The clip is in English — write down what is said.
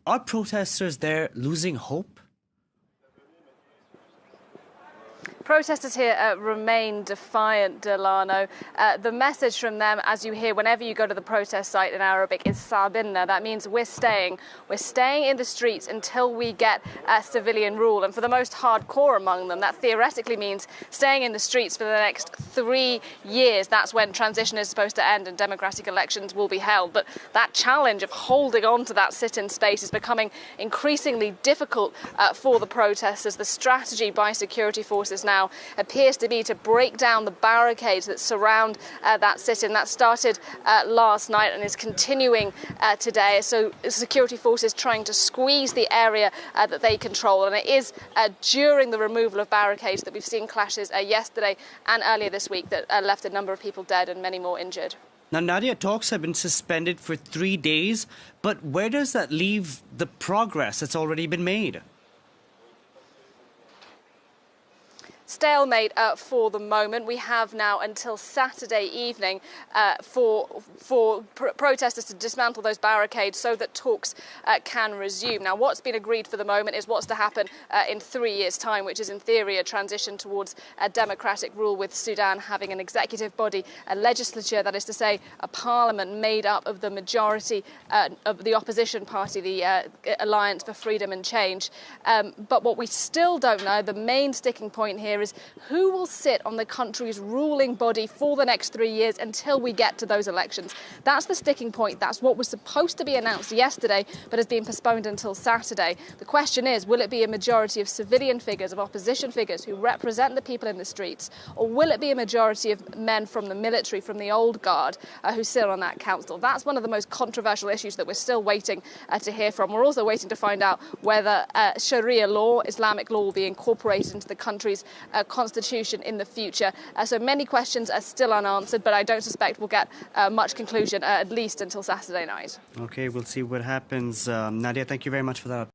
Are protesters there losing hope? Protesters here remain defiant, Delano. The message from them, as you hear whenever you go to the protest site in Arabic, is sabinna. That means we're staying. We're staying in the streets until we get civilian rule. And for the most hardcore among them, that theoretically means staying in the streets for the next 3 years. That's when transition is supposed to end and democratic elections will be held. But that challenge of holding on to that sit-in space is becoming increasingly difficult for the protesters. The strategy by security forces now appears to be to break down the barricades that surround that sit-in. That started last night and is continuing today. So security forces trying to squeeze the area that they control. And it is during the removal of barricades that we've seen clashes yesterday and earlier this week that left a number of people dead and many more injured. Now, Nadia, talks have been suspended for 3 days, but where does that leave the progress that's already been made? Stalemate for the moment. We have now until Saturday evening for protesters to dismantle those barricades so that talks can resume. Now, what's been agreed for the moment is what's to happen in 3 years' time, which is in theory a transition towards a democratic rule, with Sudan having an executive body, a legislature, that is to say a parliament made up of the majority of the opposition party, the Alliance for Freedom and Change. But what we still don't know, the main sticking point here, is who will sit on the country's ruling body for the next 3 years until we get to those elections. That's the sticking point. That's what was supposed to be announced yesterday, but has been postponed until Saturday. The question is, will it be a majority of civilian figures, of opposition figures who represent the people in the streets, or will it be a majority of men from the military, from the old guard, who sit on that council? That's one of the most controversial issues that we're still waiting to hear from. We're also waiting to find out whether Sharia law, Islamic law, will be incorporated into the country's constitution in the future. So many questions are still unanswered, but I don't suspect we'll get much conclusion, at least until Saturday night. Okay, we'll see what happens. Nadia, thank you very much for that.